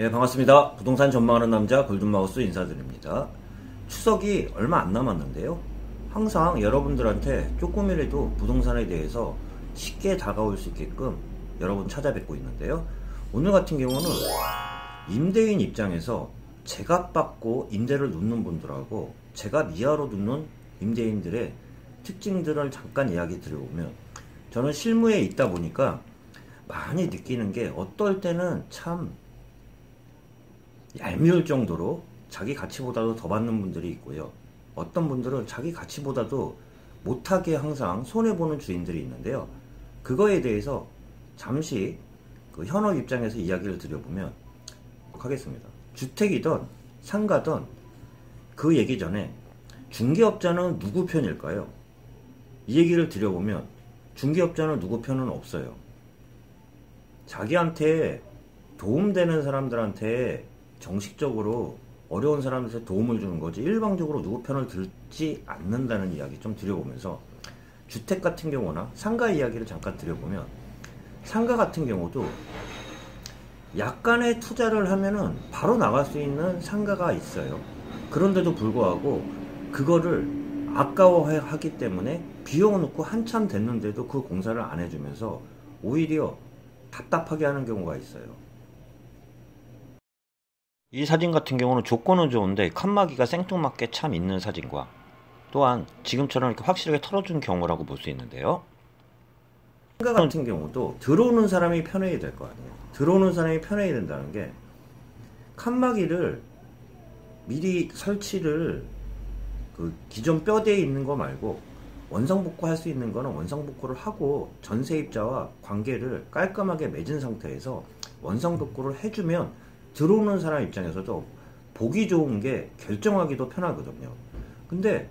네, 반갑습니다. 부동산 전망하는 남자 골든마우스 인사드립니다. 추석이 얼마 안 남았는데요. 항상 여러분들한테 조금이라도 부동산에 대해서 쉽게 다가올 수 있게끔 여러분 찾아뵙고 있는데요. 오늘 같은 경우는 임대인 입장에서 제값받고 임대를 놓는 분들하고 제값 이하로 놓는 임대인들의 특징들을 잠깐 이야기 드려보면, 저는 실무에 있다 보니까 많이 느끼는 게, 어떨 때는 참 얄미울 정도로 자기 가치보다도 더 받는 분들이 있고요. 어떤 분들은 자기 가치보다도 못하게 항상 손해보는 주인들이 있는데요. 그거에 대해서 잠시 그 현업 입장에서 이야기를 드려보면 하겠습니다. 주택이든 상가든 그 얘기 전에 중개업자는 누구 편일까요? 이 얘기를 드려보면 중개업자는 누구 편은 없어요. 자기한테 도움되는 사람들한테 정식적으로 어려운 사람들한테 도움을 주는 거지, 일방적으로 누구 편을 들지 않는다는 이야기 좀 드려보면서, 주택 같은 경우나 상가 이야기를 잠깐 드려보면, 상가 같은 경우도 약간의 투자를 하면은 바로 나갈 수 있는 상가가 있어요. 그런데도 불구하고 그거를 아까워하기 때문에 비용 넣고 한참 됐는데도 그 공사를 안 해주면서 오히려 답답하게 하는 경우가 있어요. 이 사진 같은 경우는 조건은 좋은데 칸막이가 생뚱맞게 참 있는 사진과, 또한 지금처럼 이렇게 확실하게 털어준 경우라고 볼 수 있는데요. 상가 같은 경우도 들어오는 사람이 편해야 될 거 아니에요. 들어오는 사람이 편해야 된다는 게, 칸막이를 미리 설치를 그 기존 뼈대에 있는 거 말고 원상복구 할 수 있는 거는 원상복구를 하고 전세입자와 관계를 깔끔하게 맺은 상태에서 원상복구를 해주면 들어오는 사람 입장에서도 보기 좋은 게 결정하기도 편하거든요. 근데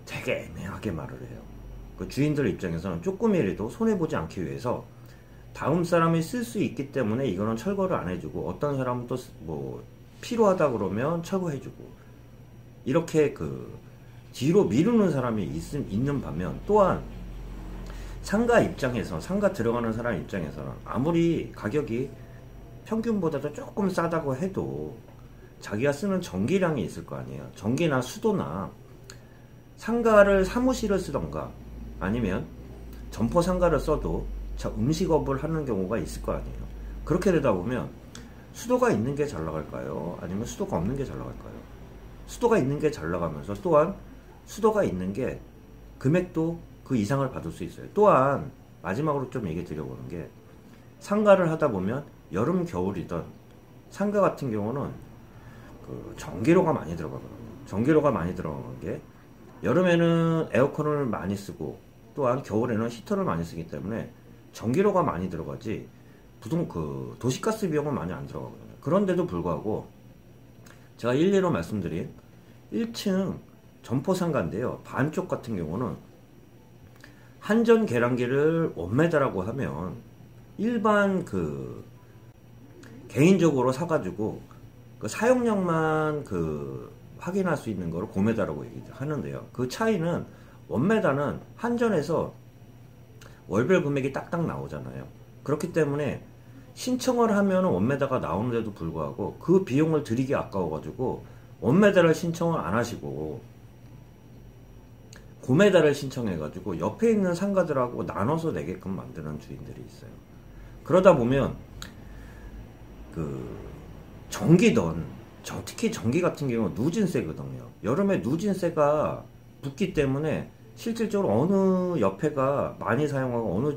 되게 애매하게 말을 해요. 그 주인들 입장에서는 조금이라도 손해보지 않기 위해서 다음 사람이 쓸 수 있기 때문에 이거는 철거를 안 해주고, 어떤 사람은 또 뭐 필요하다 그러면 철거해주고, 이렇게 그 뒤로 미루는 사람이 있는 반면, 또한 상가 입장에서, 상가 들어가는 사람 입장에서는 아무리 가격이 평균보다도 조금 싸다고 해도 자기가 쓰는 전기량이 있을 거 아니에요. 전기나 수도나, 상가를 사무실을 쓰던가 아니면 점포 상가를 써도 음식업을 하는 경우가 있을 거 아니에요. 그렇게 되다 보면 수도가 있는 게 잘 나갈까요? 아니면 수도가 없는 게 잘 나갈까요? 수도가 있는 게 잘 나가면서, 또한 수도가 있는 게 금액도 그 이상을 받을 수 있어요. 또한 마지막으로 좀 얘기 드려보는 게, 상가를 하다 보면 여름 겨울이든 상가 같은 경우는 그 전기료가 많이 들어가거든요. 전기료가 많이 들어가는 게, 여름에는 에어컨을 많이 쓰고 또한 겨울에는 히터를 많이 쓰기 때문에 전기료가 많이 들어가지 도시가스 비용은 많이 안 들어가거든요. 그런데도 불구하고 제가 일례로 말씀드린 1층 점포상가인데요. 반쪽 같은 경우는 한전 계량기를 원매다라고 하면 일반 그 개인적으로 사가지고 그 사용량만 그 확인할 수 있는 거를 고메다라고 얘기하는데요. 그 차이는, 원메다는 한전에서 월별 금액이 딱딱 나오잖아요. 그렇기 때문에 신청을 하면 원메다가 나오는데도 불구하고 그 비용을 들이기 아까워가지고 원메다를 신청을 안 하시고 고메다를 신청해가지고 옆에 있는 상가들하고 나눠서 내게끔 만드는 주인들이 있어요. 그러다 보면 그 전기든, 특히 전기 같은 경우는 누진세거든요. 여름에 누진세가 붙기 때문에 실질적으로 어느 옆에가 많이 사용하고 어느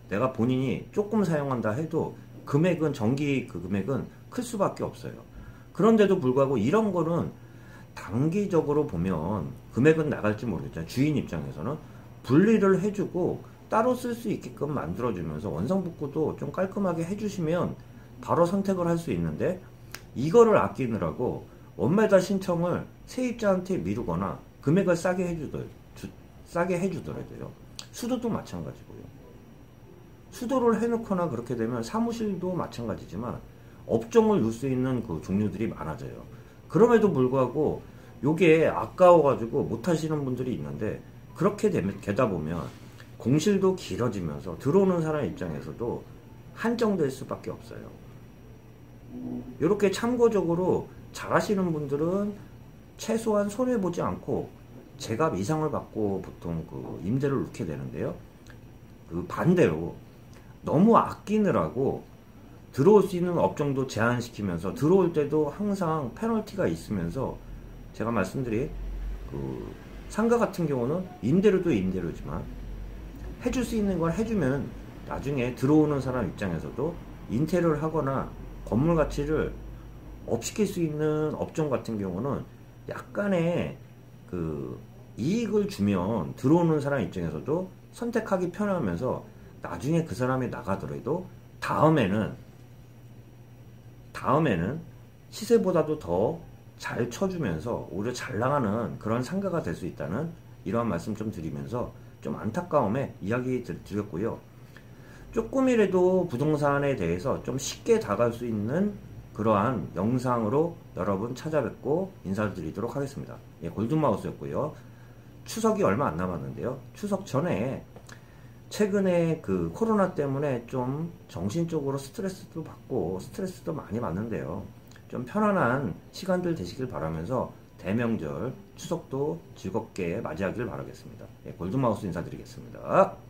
내가 본인이 조금 사용한다 해도 금액은, 전기 그 금액은 클 수밖에 없어요. 그런데도 불구하고 이런 거는 단기적으로 보면 금액은 나갈지 모르겠지만, 주인 입장에서는 분리를 해주고 따로 쓸 수 있게끔 만들어주면서 원상복구도 좀 깔끔하게 해주시면 바로 선택을 할 수 있는데, 이거를 아끼느라고 원매다 신청을 세입자한테 미루거나 금액을 싸게 해주더라도요. 수도도 마찬가지고요. 수도를 해놓거나 그렇게 되면 사무실도 마찬가지지만 업종을 넣을 수 있는 그 종류들이 많아져요. 그럼에도 불구하고 요게 아까워가지고 못하시는 분들이 있는데, 그렇게 되다 보면 공실도 길어지면서 들어오는 사람 입장에서도 한정될 수밖에 없어요. 이렇게 참고적으로 잘하시는 분들은 최소한 손해보지 않고 제값 이상을 받고 보통 그 임대를 놓게 되는데요. 그 반대로 너무 아끼느라고 들어올 수 있는 업종도 제한시키면서 들어올 때도 항상 페널티가 있으면서 제가 말씀드린 그 상가 같은 경우는 임대료도 임대료지만 해줄 수 있는 걸 해주면 나중에 들어오는 사람 입장에서도 인테리어를 하거나 건물 가치를 업시킬 수 있는 업종 같은 경우는 약간의 그 이익을 주면 들어오는 사람 입장에서도 선택하기 편하면서 나중에 그 사람이 나가더라도 다음에는 시세보다도 더 잘 쳐주면서 오히려 잘 나가는 그런 상가가 될 수 있다는 이러한 말씀 좀 드리면서 좀 안타까움에 이야기 드렸고요. 조금이라도 부동산에 대해서 좀 쉽게 다가갈 수 있는 그러한 영상으로 여러분 찾아뵙고 인사드리도록 하겠습니다. 예, 골든마우스였고요. 추석이 얼마 안 남았는데요. 추석 전에 최근에 그 코로나 때문에 좀 정신적으로 스트레스도 받고 스트레스도 많이 받는데요. 좀 편안한 시간들 되시길 바라면서 대명절 추석도 즐겁게 맞이하길 바라겠습니다. 예, 골든마우스 인사드리겠습니다.